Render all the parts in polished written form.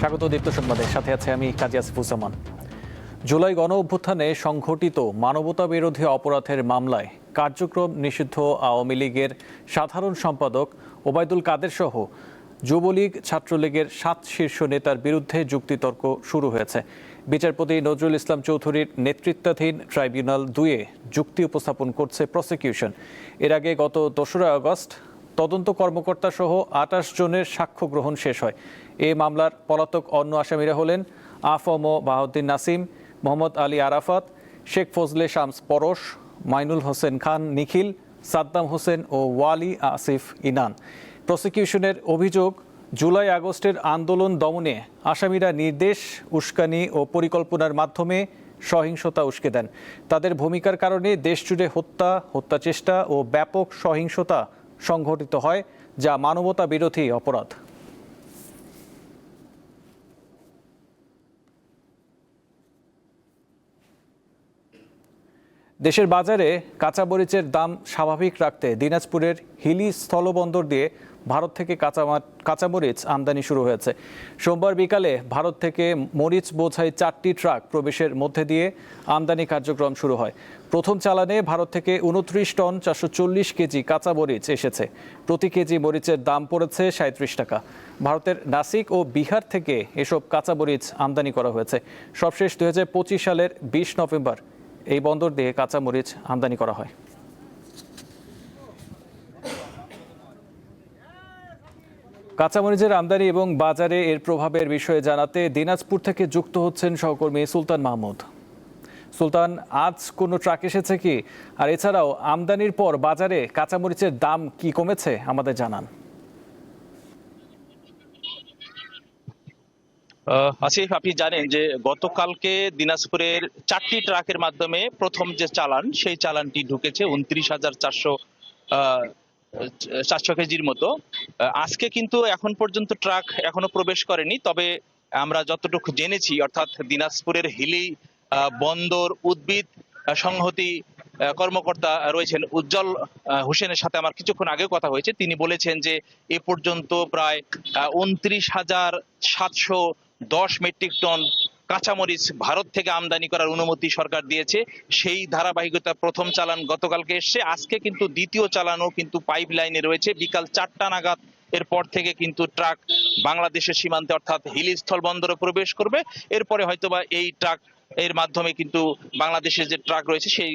স্বাগত দীপ্ত সংবাদে, সাথে আছে আমি কাজী আসিফুজ্জামান। জুলাই গণ অভ্যুত্থানে সংঘটিত মানবতা বিরোধী অপরাধের মামলায় কার্যক্রম নিষিদ্ধ আওয়ামী লীগের সাধারণ সম্পাদক ওবায়দুল কাদের সহ যুবলীগ ছাত্রলীগের 7 শীর্ষ নেতার বিরুদ্ধে যুক্তিতর্ক শুরু হয়েছে। বিচারপতি নজরুল ইসলাম চৌধুরীর নেতৃত্বাধীন ট্রাইব্যুনাল 2-এ যুক্তি উপস্থাপন করছে প্রসিকিউশন। এর আগে গত 2রা আগস্ট তদন্ত কর্মকর্তা সহ 28 জনের সাক্ষ্য গ্রহণ শেষ হয়। এ মামলার পলাতক অন্য আসামিরা হলেন আফম বাহাউদ্দিন নাসিম, মোহাম্মদ আলী আরাফাত, শেখ ফজলে শামস পরশ, মাইনুল হোসেন খান নিখিল, সাদ্দাম হোসেন ও ওয়ালি আসিফ ইনান। প্রসিকিউশনের অভিযোগ, জুলাই আগস্টের আন্দোলন দমনে আসামিরা নির্দেশ, উস্কানি ও পরিকল্পনার মাধ্যমে সহিংসতা উস্কে দেন। তাদের ভূমিকার কারণে দেশজুড়ে হত্যা চেষ্টা ও ব্যাপক সহিংসতা সংঘটিত হয়, যা মানবতা বিরোধী অপরাধ। দেশের বাজারে কাঁচামরিচের দাম স্বাভাবিক রাখতে দিনাজপুরের হিলি স্থলবন্দর দিয়ে ভারত থেকে কাঁচামরিচ আমদানি শুরু হয়েছে। সোমবার বিকালে ভারত থেকে মরিচ বোঝাই 4টি ট্রাক প্রবেশের মধ্যে দিয়ে আমদানি কার্যক্রম শুরু হয়। প্রথম চালানে ভারত থেকে 29 টন 440 কেজি কাঁচামরিচ এসেছে। প্রতি কেজি মরিচের দাম পড়েছে 37 টাকা। ভারতের নাসিক ও বিহার থেকে এসব কাঁচামরিচ আমদানি করা হয়েছে। সবশেষ 2025 সালের 20 নভেম্বর এই বন্দর দিয়ে কাঁচামরিচ আমদানি করা হয়। কাঁচামরিচের আমদানি এবং বাজারে এর প্রভাবের বিষয়ে জানাতে দিনাজপুর থেকে যুক্ত হচ্ছেন সহকর্মী সুলতান মাহমুদ। সুলতান, আজ কোনো ট্রাক এসেছে কি? আর এছাড়াও আমদানির পর বাজারে কাঁচামরিচের দাম কি কমেছে আমাদের জানান। আসিফ, আপনি জানেন যে গতকালকে দিনাজপুরের 4টি ট্রাকের মাধ্যমে প্রথম যে চালান, সেই চালানটি ঢুকেছে 29,400 কেজির মতো। আজকে কিন্তু এখন পর্যন্ত ট্রাক এখনো প্রবেশ করেনি, তবে আমরা যতটুকু জেনেছি, অর্থাৎ দিনাজপুরের হিলি বন্দর উদ্ভিদ সংহতি কর্মকর্তা রয়েছেন উজ্জ্বল হোসেনের সাথে আমার কিছুক্ষণ আগেও কথা হয়েছে। তিনি বলেছেন যে এ পর্যন্ত প্রায় 29,710 মেট্রিক টন কাঁচামরিচ ভারত থেকে আমদানি করার অনুমতি সরকার দিয়েছে। সেই ধারাবাহিকতা প্রথম চালান গতকালকে এসছে। আজকে কিন্তু দ্বিতীয় চালানও কিন্তু পাইপ লাইনে রয়েছে। বিকাল 4টা নাগাদ এরপর থেকে কিন্তু ট্রাক বাংলাদেশের সীমান্তে অর্থাৎ হিলি স্থল বন্দরে প্রবেশ করবে। এরপরে হয়তোবা এই ট্রাক এর মাধ্যমে কিন্তু বাংলাদেশের যে ট্রাক রয়েছে সেই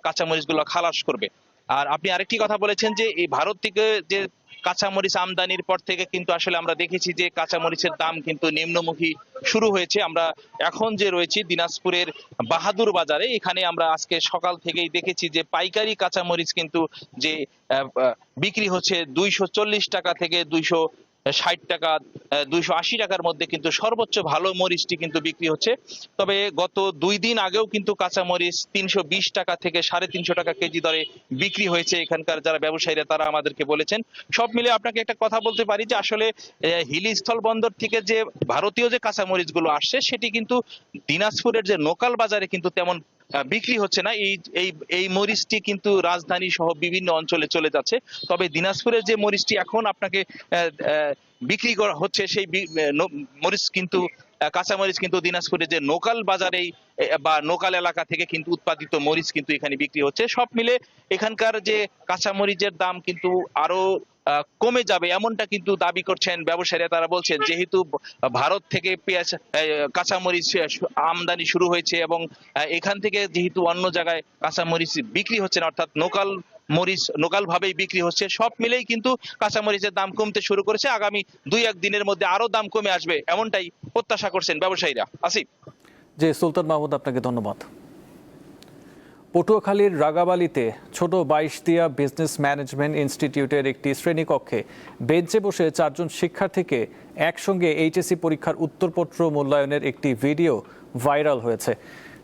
কাঁচামরিচগুলো খালাস করবে। আর আপনি আরেকটি কথা বলেছেন যে এই ভারত থেকে যে কাঁচামরিচ আমদানির পর থেকে কিন্তু আসলে আমরা দেখেছি যে কাঁচামরিচের দাম কিন্তু নিম্নমুখী শুরু হয়েছে। আমরা এখন যে রয়েছি দিনাজপুরের বাহাদুর বাজারে, এখানে আমরা আজকে সকাল থেকেই দেখেছি যে পাইকারি কাঁচামরিচ কিন্তু যে বিক্রি হচ্ছে 240 টাকা থেকে 260 টাকা, 280 টাকার মধ্যে কিন্তু সর্বোচ্চ ভালো মরিচটি কিন্তু বিক্রি হচ্ছে। তবে গত 2 দিন আগেও কিন্তু কাঁচামরিচ 320 টাকা থেকে 350 টাকা কেজি দরে বিক্রি হয়েছে। এখানকার যারা ব্যবসায়ীরা তারা আমাদেরকে বলেছেন। সব মিলে আপনাকে একটা কথা বলতে পারি যে আসলে হিলি স্থল বন্দর থেকে যে ভারতীয় যে কাঁচামরিচ গুলো আসছে, সেটি কিন্তু দিনাজপুরের যে লোকাল বাজারে কিন্তু তেমন বিক্রি হচ্ছে না। এই মরিচটি কিন্তু রাজধানী সহ বিভিন্ন অঞ্চলে চলে যাচ্ছে। তবে দিনাজপুরের যে মরিচটি এখন আপনাকে বিক্রি করা হচ্ছে, সেই মরিচ কিন্তু কাঁচামরিচ কিন্তু দিনাজপুরের যে লোকাল বাজারেই বা লোকাল এলাকা থেকে কিন্তু উৎপাদিত মরিচ কিন্তু এখানে বিক্রি হচ্ছে। সব মিলে এখানকার যে কাঁচামরিচের দাম কিন্তু আরো কমে যাবে, এমনটা কিন্তু দাবি করছেন ব্যবসায়ীরা। তারা বলছেন যেহেতু ভারত থেকে পেঁয়াজ কাঁচামরিচ আমদানি শুরু হয়েছে এবং এখান থেকে যেহেতু অন্য জায়গায় কাঁচামরিচ বিক্রি হচ্ছে না, অর্থাৎ লোকাল মরিচ লোকাল ভাবেই বিক্রি হচ্ছে, সব মিলেই কিন্তু কাঁচামরিচের দাম কমতে শুরু করেছে। আগামী 2-1 দিনের মধ্যে আরো দাম কমে আসবে, এমনটাই প্রত্যাশা করছেন ব্যবসায়ীরা। আসিফ। জি সুলতান মাহমুদ, আপনাকে ধন্যবাদ। পটুয়াখালীর রাগাবালিতে ছোট 22 বিজনেস ম্যানেজমেন্ট ইনস্টিটিউটের একটি শ্রেণীকক্ষে বেঞ্চে বসে 4 জন শিক্ষার্থীকে একসঙ্গে এইচএসসি পরীক্ষার উত্তরপত্র মূল্যায়নের একটি ভিডিও ভাইরাল হয়েছে।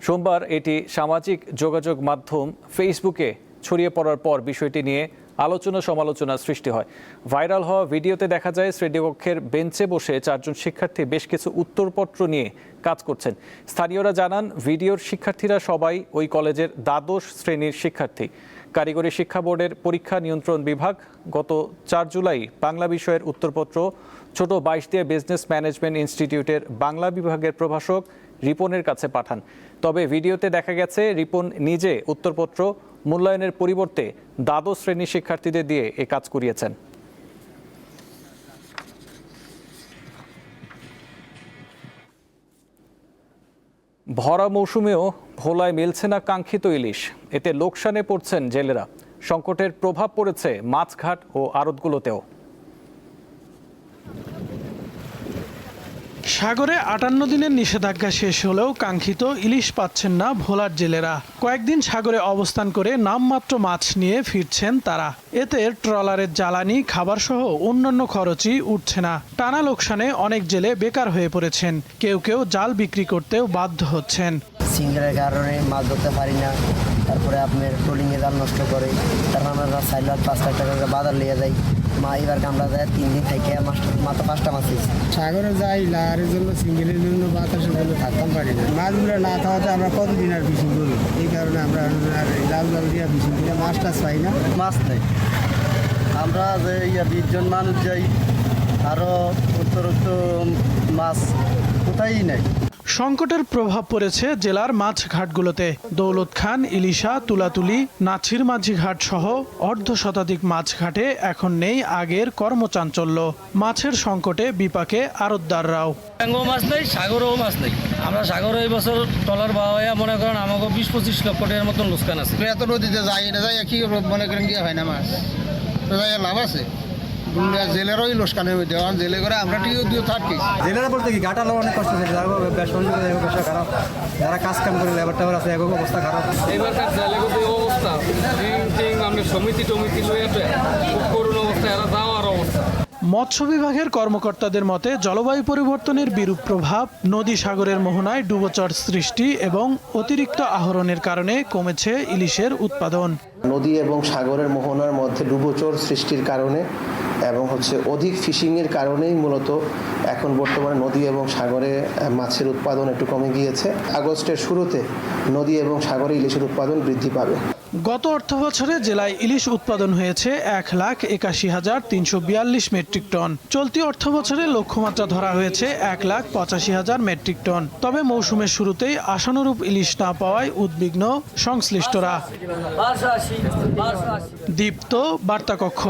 সোমবার এটি সামাজিক যোগাযোগ মাধ্যম ফেসবুকে ছড়িয়ে পড়ার পর বিষয়টি নিয়ে আলোচনা সমালোচনা সৃষ্টি হয়। ভাইরাল হওয়া ভিডিওতে দেখা যায় শ্রেণীকক্ষের বেঞ্চে বসে 4 জন শিক্ষার্থী বেশ কিছু উত্তরপত্র নিয়ে কাজ করছেন। স্থানীয়রা জানান, ভিডিওর শিক্ষার্থীরা সবাই ওই কলেজের দ্বাদশ শ্রেণীর শিক্ষার্থী। কারিগরি শিক্ষা বোর্ডের পরীক্ষা নিয়ন্ত্রণ বিভাগ গত 4 জুলাই বাংলা বিষয়ের উত্তরপত্র ছোট 22 দিয়ে বিজনেস ম্যানেজমেন্ট ইনস্টিটিউটের বাংলা বিভাগের প্রভাষক রিপনের কাছে পাঠান। তবে ভিডিওতে দেখা গেছে রিপন নিজে উত্তরপত্র মূল্যায়নের পরিবর্তে দ্বাদশ শ্রেণীর শিক্ষার্থীদের দিয়ে এ কাজ করিয়েছেন। ভরা মৌসুমেও ভোলায় মিলছে না কাঙ্ক্ষিত ইলিশ, এতে লোকসানে পড়ছেন জেলেরা। সংকটের প্রভাব পড়েছে মাছঘাট ও আড়তগুলোতেও। সাগরে 58 দিনের নিষেধাজ্ঞা শেষ হলেও কাঙ্ক্ষিত ইলিশ পাচ্ছেন না ভোলার জেলেরা। কয়েকদিন সাগরে অবস্থান করে নামমাত্র মাছ নিয়ে ফিরছেন তারা। এতে ট্রলারের জ্বালানি, খাবার সহ অন্যান্য খরচই উঠছে না। টানা লোকসানে অনেক জেলে বেকার হয়ে পড়েছেন। কেউ কেউ জাল বিক্রি করতেও বাধ্য হচ্ছেন। সিঙ্গেলের কারণে মাছ ধরতে পারি না, তারপরে আপনার ট্রলিংয়ে জাল নষ্ট করে, তারপর আমরা 4 লাখ 5 লাখ টাকা করে বাজার নিয়ে যাই। মা এবার কামড়া যায় 3 দিন থেকে মাত্র 5টা মাছ দিয়েছি। সাগরে যাই লাহারের জন্য, সিঙ্গেলের জন্য, বাতাসের জন্য থাকতাম পারি না। মাছগুলো না খাওয়াতে আমরা কতদিন আর ফিশিং করি, এই কারণে আমরা আর জাল দিয়ে ফিশিং করে মাছ টাছ পাই না। মাছ নেই, আমরা যে 20 জন মানুষ যাই, আরও উত্তরোত্ত মাছ কোথায়ই নেই। সংকটের প্রভাব পড়েছে জেলার মাছ ঘাটগুলোতে। দৌলত খান, ইলিশা, তুলাতুলি, নাছির মাঝি ঘাট সহ অর্ধশতাধিক মাছ ঘাটে এখন নেই আগের কর্মচাঞ্চল্য। মাছের সংকটে বিপাকে আড়তদাররাও। মাছ নেই, সাগরেও মাছ নেই। আমরা সাগরে এই বছর ট্রলার বাওয়া মনে করেন আমাকে 20-25 লক্ষ টাকার মতন লোকসান আছে। এত নদীতে যাই না, যাই কি মনে করেন কি হয় না মাছ তো যাই লাভ আছে। জেলেরই লোকসান হয়ে দেওয়া, জেলে করে আমরা ঠিক দিয়ে থাকি। জেলেরা বলতে কি ঘাটালো অনেক কষ্ট হয়েছে, ব্যবসা খারাপ, যারা কাজ কাম করে লেবার টেবার আছে একক অবস্থা খারাপ। এবারকার জেলের যে অবস্থা, আমরা সমিতি টমিতি লইয়া খুব করুণ অবস্থা, এরা যাওয়ার অবস্থা। মৎস্য বিভাগের কর্মকর্তাদের মতে জলবায়ু পরিবর্তনের বিরূপ প্রভাব, নদী সাগরের মোহনায় ডুবোচর সৃষ্টি এবং অতিরিক্ত আহরণের কারণে কমেছে ইলিশের উৎপাদন। নদী এবং সাগরের মোহনার মধ্যে ডুবোচর সৃষ্টির কারণে এবং অধিক ফিশিংয়ের কারণেই মূলত এখন বর্তমানে নদী এবং সাগরে মাছের উৎপাদন একটু কমে গিয়েছে। আগস্টের শুরুতে নদী এবং সাগরে ইলিশের উৎপাদন বৃদ্ধি পাবে। গত অর্থবছরে জেলায় ইলিশ উৎপাদন হয়েছে 1,81,342 মেট্রিক টন। চলতি অর্থবছরে লক্ষ্যমাত্রা ধরা হয়েছে 1,85,000 মেট্রিক টন। তবে মৌসুমের শুরুতেই আশানুরূপ ইলিশ না পাওয়ায় উদ্বিগ্ন সংশ্লিষ্টরা। দীপ্ত, বার্তাকক্ষ।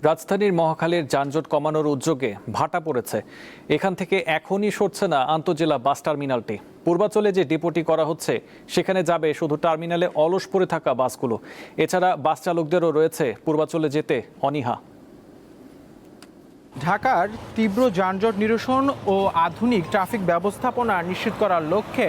রাজধানীর মহাখালীর যানজট কমানোর উদ্যোগে ভাটা পড়েছে। এখান থেকে এখনই সরছে না আন্তজেলা বাস টার্মিনালটি। পূর্বাচলে যে ডিপোটি করা হচ্ছে সেখানে যাবে শুধু টার্মিনালে অলস পড়ে থাকা বাসগুলো। এছাড়া বাস চালকদেরও রয়েছে পূর্বাচলে যেতে অনীহা। ঢাকার তীব্র যানজট নিরসন ও আধুনিক ট্রাফিক ব্যবস্থাপনা নিশ্চিত করার লক্ষ্যে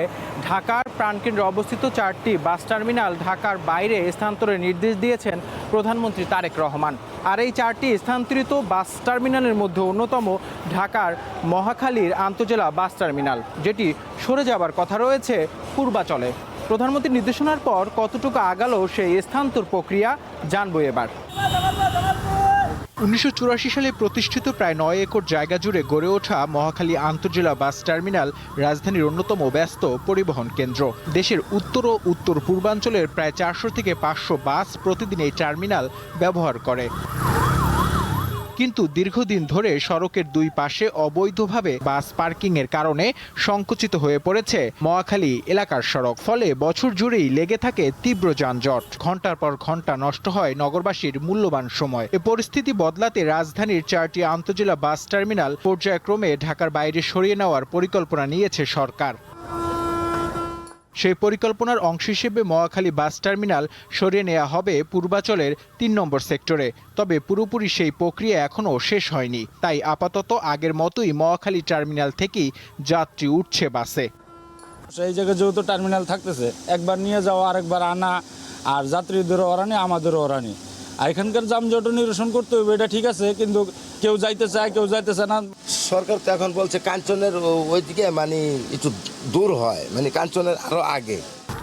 ঢাকার প্রাণকেন্দ্রে অবস্থিত 4টি বাস টার্মিনাল ঢাকার বাইরে স্থানান্তরের নির্দেশ দিয়েছেন প্রধানমন্ত্রী তারেক রহমান। আর এই 4টি স্থানান্তরিত বাস টার্মিনালের মধ্যে অন্যতম ঢাকার মহাখালীর আন্তজেলা বাস টার্মিনাল, যেটি সরে যাবার কথা রয়েছে পূর্বাচলে। প্রধানমন্ত্রীর নির্দেশনার পর কতটুকু আগালো সেই স্থানান্তর প্রক্রিয়া জানবো এবার। 1984 সালে প্রতিষ্ঠিত প্রায় 9 একর জায়গা জুড়ে গড়ে ওঠা মহাখালী আন্তজেলা বাস টার্মিনাল রাজধানীর অন্যতম ব্যস্ত পরিবহন কেন্দ্র। দেশের উত্তর ও উত্তর পূর্বাঞ্চলের প্রায় 400 থেকে 500 বাস প্রতিদিন এই টার্মিনাল ব্যবহার করে। কিন্তু দীর্ঘদিন ধরে সড়কের দুই পাশে অবৈধভাবে বাস পার্কিংয়ের কারণে সংকুচিত হয়ে পড়েছে মহাখালী এলাকার সড়ক। ফলে বছর জুড়েই লেগে থাকে তীব্র যানজট। ঘন্টার পর ঘন্টা নষ্ট হয় নগরবাসীর মূল্যবান সময়। এ পরিস্থিতি বদলাতে রাজধানীর 4টি আন্তজেলা বাস টার্মিনাল পর্যায়ক্রমে ঢাকার বাইরে সরিয়ে নেওয়ার পরিকল্পনা নিয়েছে সরকার। সেই পরিকল্পনার অংশ হিসেবে মহাখালী বাস টার্মিনাল সরিয়ে নেওয়া হবে পূর্বাচলের 3 নম্বর সেক্টরে। তবে পুরোপুরি সেই প্রক্রিয়া এখনও শেষ হয়নি। তাই আপাতত আগের মতোই মহাখালী টার্মিনাল থেকেই যাত্রী উঠছে বাসে। সেই জায়গায় যেহেতু টার্মিনাল থাকতেছে, একবার নিয়ে যাওয়া আরেকবার আনা, আর যাত্রীদেরও ওরানি আমাদেরও ওরানি। আর এখানকার যানজট নিরসন করতে হবে, এটা ঠিক আছে, কিন্তু কেউ যাইতে চায় কেউ যাইতেছে না। সরকার তো এখন বলছে কাঞ্চনের ওইদিকে মানে একটু দূর হয়, মানে কাঞ্চনের আরো আগে।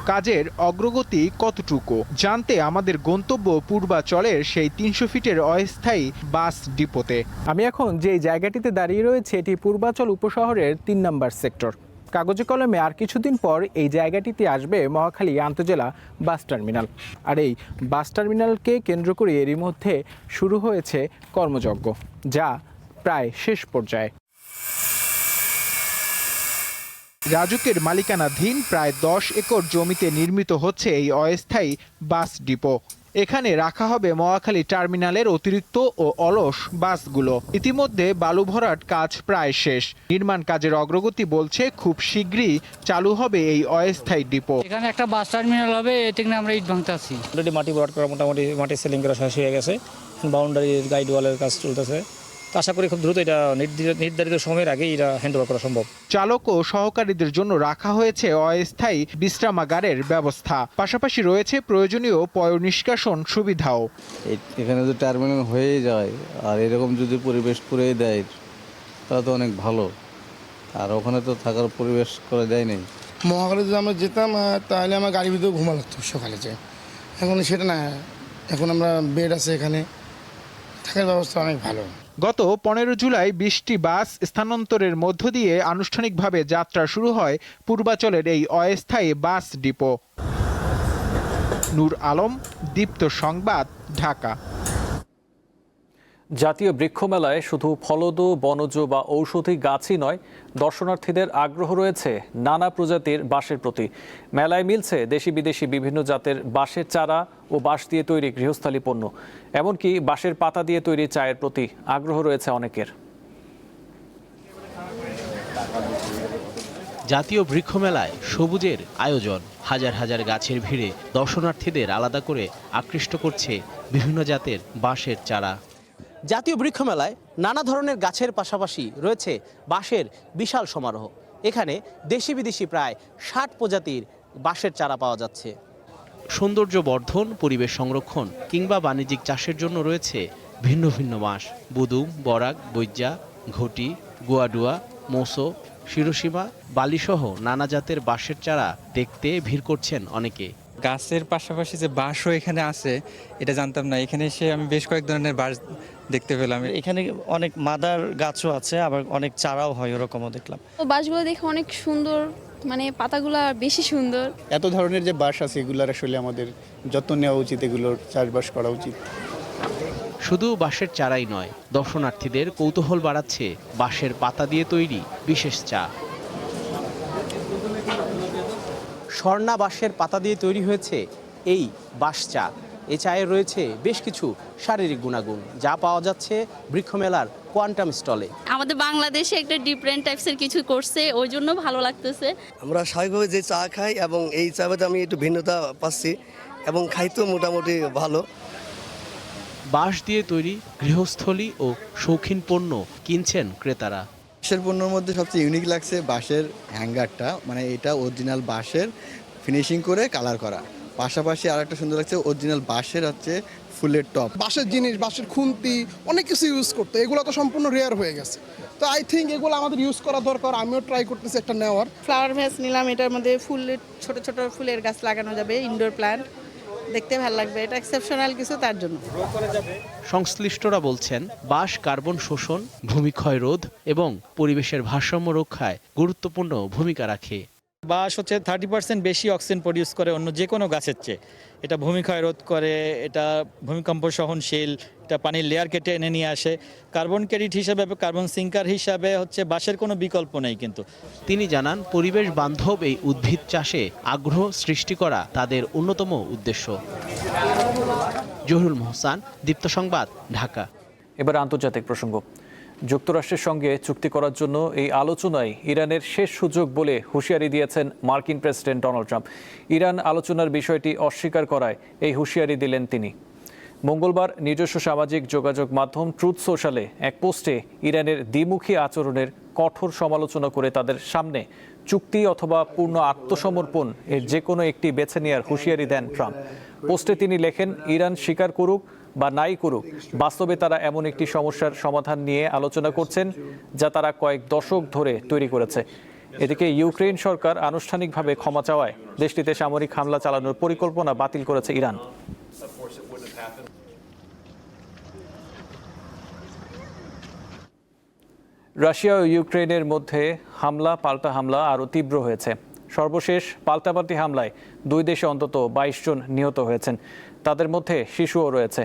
কাজের অগ্রগতি কতটুকু জানতে আমাদের গন্তব্য পূর্বাচলের সেই ৩০০ ফিটের অস্থায়ী বাস ডিপোতে। আমি এখন যে জায়গাটিতে দাঁড়িয়ে রয়েছে এটি পূর্বাচল উপশহরের ৩ নম্বর সেক্টর। কাগজে কলমে আর কিছুদিন পর এই জায়গাটিতে আসবে মহাখালী আন্তজেলা বাস টার্মিনাল। আর এই বাস টার্মিনালকে কেন্দ্র করে এরই মধ্যে শুরু হয়েছে কর্মযজ্ঞ, যা প্রায় শেষ পর্যায়ে। রাজুকের মালিকানাধীন প্রায় 10 একর জমিতে নির্মিত হচ্ছে এই অস্থায়ী বাস ডিপো। এখানে রাখা হবে মহাখালী টার্মিনালের অতিরিক্ত ও অলস বাসগুলো। ইতিমধ্যে বালু ভরাট কাজ প্রায় শেষ। নির্মাণ কাজের অগ্রগতি বলছে খুব শীঘ্রই চালু হবে এই অস্থায়ী ডিপো। এখানে একটা বাস টার্মিনাল হবে, এটা নিয়ে আমরা ইট ভাঙতে আছি। অলরেডি মাটি ভরাট করা, মোটামুটি মাটি সেলিং করা শেষ হয়ে গেছে। বাউন্ডারি গাইড ওয়ালের কাজ চলতেছে। তো আশা করি খুব দ্রুত এটা নির্ধারিত সময়ের আগেই এটা হ্যান্ড ওভার করা সম্ভব। চালক ও সহকারীদের জন্য রাখা হয়েছে অস্থায়ী বিশ্রামাগারের ব্যবস্থা। পাশাপাশি রয়েছে প্রয়োজনীয় পয়ঃনিষ্কাশন সুবিধাও। এখানে যদি টার্মিনাল হয়ে যায় আর এরকম যদি পরিবেশ করে দেয় তাহলে তো অনেক ভালো। আর ওখানে তো থাকার পরিবেশ করে দেয় নাই। মহাখালী যদি আমরা যেতাম তাহলে আমার গাড়ির ভিতরে ঘুমা লাগতো সকালে যে, এখন সেটা না। এখন আমরা বেড আছে, এখানে থাকার ব্যবস্থা অনেক ভালো। গত 15 জুলাই 20টি বাস স্থানান্তরের মধ্য দিয়ে আনুষ্ঠানিকভাবে যাত্রা শুরু হয় পূর্বাচলের এই অস্থায়ী বাস ডিপো। নূর আলম, দীপ্ত সংবাদ, ঢাকা। জাতীয় বৃক্ষ মেলায় শুধু ফলদ, বনজ বা ঔষধি গাছই নয়, দর্শনার্থীদের আগ্রহ রয়েছে নানা প্রজাতির বাঁশের প্রতি। মেলায় মিলছে দেশি বিদেশি বিভিন্ন জাতের বাঁশের চারা ও বাঁশ দিয়ে তৈরি গৃহস্থালী পণ্য। এমনকি বাঁশের পাতা দিয়ে তৈরি চায়ের প্রতি আগ্রহ রয়েছে অনেকের। জাতীয় বৃক্ষ মেলায় সবুজের আয়োজন। হাজার হাজার গাছের ভিড়ে দর্শনার্থীদের আলাদা করে আকৃষ্ট করছে বিভিন্ন জাতের বাঁশের চারা। জাতীয় বৃক্ষ মেলায় নানা ধরনের গাছের পাশাপাশি রয়েছে বাঁশের বিশাল সমারোহ। এখানে দেশি বিদেশি প্রায় 60 প্রজাতির বাঁশের চারা পাওয়া যাচ্ছে। সৌন্দর্য বর্ধন, পরিবেশ সংরক্ষণ কিংবা বাণিজ্যিক চাষের জন্য রয়েছে ভিন্ন ভিন্ন বাঁশ। বুদুম, বরাক, বৈজ্যা, ঘটি, গুয়াডুয়া, মোসো, শিরোসীমা, বালিসহ নানা জাতের বাঁশের চারা দেখতে ভিড় করছেন অনেকে। গাছের পাশাপাশি যে বাঁশও এখানে আছে এটা জানতাম না। এখানে এসে আমি বেশ কয়েক ধরনের বাঁশ দেখতে পেলাম। এখানে অনেক মাদার গাছও আছে, আবার অনেক চারাও হয়, ওরকমও দেখলাম। তো বাঁশগুলো দেখে অনেক সুন্দর, মানে পাতাগুলো বেশি সুন্দর। এত ধরনের যে বাঁশ আছে এগুলোর আসলে আমাদের যত্ন নেওয়া উচিত, এগুলোর চাষবাস করা উচিত। শুধু বাঁশের চারাই নয়, দর্শনার্থীদের কৌতূহল বাড়াচ্ছে বাঁশের পাতা দিয়ে তৈরি বিশেষ চা। স্বর্ণা বাঁশের পাতা দিয়ে তৈরি হয়েছে এই বাঁশ চা। এই চায়ে রয়েছে বেশ কিছু শারীরিক গুণাগুণ, যা পাওয়া যাচ্ছে বৃক্ষমেলার কোয়ান্টাম স্টলে। আমাদের বাংলাদেশে একটা ডিফারেন্ট টাইপসের কিছু করছে, ওই জন্য ভালো লাগতেছে। আমরা স্বাভাবিকভাবে যে চা খাই এবং এই চাতে আমি একটু ভিন্নতা পাচ্ছি এবং খাইতেও মোটামুটি ভালো। বাঁশ দিয়ে তৈরি গৃহস্থলী ও শৌখিন পণ্য কিনছেন ক্রেতারা। বাঁশের পণ্যের মধ্যে সবচেয়ে ইউনিক লাগছে বাঁশের হ্যাঙ্গারটা, মানে এটা অরিজিনাল বাঁশের ফিনিশিং করে কালার করা। পাশাপাশি আর একটা সুন্দর লাগছে অরিজিনাল বাঁশের হচ্ছে ফুলের টপ। বাঁশের জিনিস, বাঁশের খুন্তি, অনেক কিছু ইউজ করতে, এগুলো তো সম্পূর্ণ রেয়ার হয়ে গেছে। তো আই থিঙ্ক এগুলো আমাদের ইউজ করা দরকার। আমিও ট্রাই করতেছি একটা নেওয়ার। ফ্লাওয়ার ভ্যাস নিলাম, এটার মধ্যে ফুলের ছোট ছোট ফুলের গাছ লাগানো যাবে, ইনডোর প্ল্যান্ট, দেখতে ভালো লাগবে। এটা এক্সেপশনাল কিছু, তার জন্য। সংশ্লিষ্টরা বলছেন বাঁশ কার্বন শোষণ, ভূমিক্ষয় রোধ এবং পরিবেশের ভারসাম্য রক্ষায় গুরুত্বপূর্ণ ভূমিকা রাখে। বাঁশ হচ্ছে 30% বেশি অক্সিজেন প্রডিউস করে অন্য যে কোনো গাছের চেয়ে। এটা ভূমিক্ষয় রোধ করে, এটা ভূমিকম্প সহনশীল, এটা পানির লেয়ার কেটে এনে নিয়ে আসে। কার্বন ক্রেডিট হিসাবে, কার্বন সিঙ্কার হিসাবে হচ্ছে বাঁশের কোনো বিকল্প নেই। কিন্তু তিনি জানান পরিবেশ বান্ধব এই উদ্ভিদ চাষে আগ্রহ সৃষ্টি করা তাদের অন্যতম উদ্দেশ্য। জহুরুল মোহসান, দীপ্ত সংবাদ, ঢাকা। এবার আন্তর্জাতিক প্রসঙ্গ। যুক্তরাষ্ট্রের সঙ্গে চুক্তি করার জন্য এই আলোচনায় ইরানের শেষ সুযোগ বলে হুঁশিয়ারি দিয়েছেন মার্কিন প্রেসিডেন্ট ডোনাল্ড ট্রাম্প। ইরান আলোচনার বিষয়টি অস্বীকার করায় এই হুঁশিয়ারি দিলেন তিনি। মঙ্গলবার নিজস্ব সামাজিক যোগাযোগ মাধ্যম ট্রুথ সোশ্যালে এক পোস্টে ইরানের দ্বিমুখী আচরণের কঠোর সমালোচনা করে তাদের সামনে চুক্তি অথবা পূর্ণ আত্মসমর্পণ এর যে কোনো একটি বেছে নেওয়ার হুঁশিয়ারি দেন ট্রাম্প। পোস্টে তিনি লেখেন, ইরান স্বীকার করুক বা নাই করুক, বাস্তবে তারা এমন একটি সমস্যার সমাধান নিয়ে আলোচনা করছেন যা তারা কয়েক দশক ধরে তৈরি করেছে। এদিকে ইউক্রেন সরকার আনুষ্ঠানিকভাবে ক্ষমা চাওয়ায় দেশটিতে সামরিক হামলা চালানোর পরিকল্পনা বাতিল করেছে ইরান। রাশিয়া ও ইউক্রেনের মধ্যে পাল্টা হামলা আরও তীব্র হয়েছে। সর্বশেষ পাল্টাপাল্টি হামলায় দুই দেশে অন্তত 22 জন নিহত হয়েছেন, তাদের মধ্যে শিশুও রয়েছে।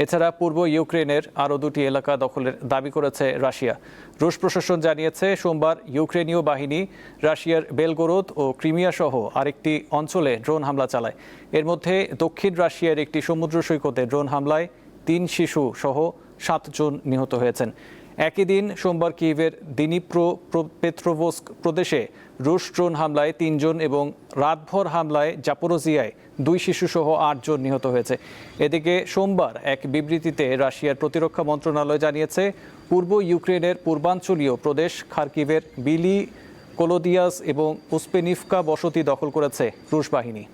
এছাড়া পূর্ব ইউক্রেনের আরও 2টি এলাকা দখলের দাবি করেছে রাশিয়া। রুশ প্রশাসন জানিয়েছে সোমবার ইউক্রেনীয় বাহিনী রাশিয়ার বেলগোরোদ ও ক্রিমিয়া সহ আরেকটি অঞ্চলে ড্রোন হামলা চালায়। এর মধ্যে দক্ষিণ রাশিয়ার একটি সমুদ্র সৈকতে ড্রোন হামলায় 3 শিশু সহ 7 জন নিহত হয়েছেন। একই দিন সোমবার কিয়েভের দিনিপ্রোপেট্রোভস্ক প্রদেশে রুশ ড্রোন হামলায় 3 জন এবং রাতভর হামলায় জাপোরোজিয়ায় 2 শিশু সহ 8 জন নিহত হয়েছে। এদিকে সোমবার এক বিবৃতিতে রাশিয়ার প্রতিরক্ষা মন্ত্রণালয় জানিয়েছে পূর্ব ইউক্রেনের পূর্বাঞ্চলীয় প্রদেশ খার্কিভের বিলি কোলোদিয়াস এবং উসপেনিভকা বসতি দখল করেছে রুশ বাহিনী।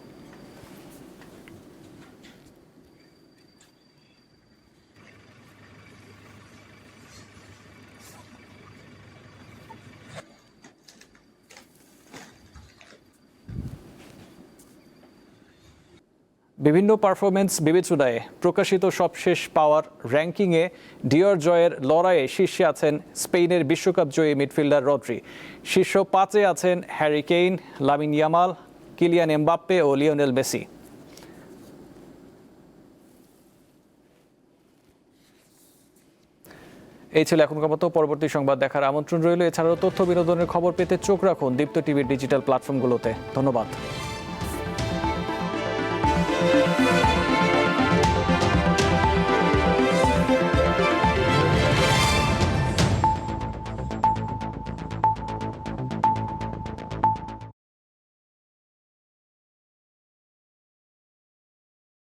বিভিন্ন পারফরমেন্স বিবেচনায় প্রকাশিত সবশেষ পাওয়ার র্যাঙ্কিংয়ে ডিওর জয়ের লড়াইয়ে শীর্ষে আছেন স্পেনের বিশ্বকাপ জয়ী মিডফিল্ডার রদ্রি। শীর্ষ 5-এ আছেন Harry Kane, Lamine Yamal, Kylian Mbappe ও লিওনেল মেসি। এই ছিল এখনকার মতো। পরবর্তী সংবাদ দেখার আমন্ত্রণ রইল। এছাড়াও তথ্য বিনোদনের খবর পেতে চোখ রাখুন দীপ্ত টিভির ডিজিটাল প্ল্যাটফর্মগুলোতে। ধন্যবাদ।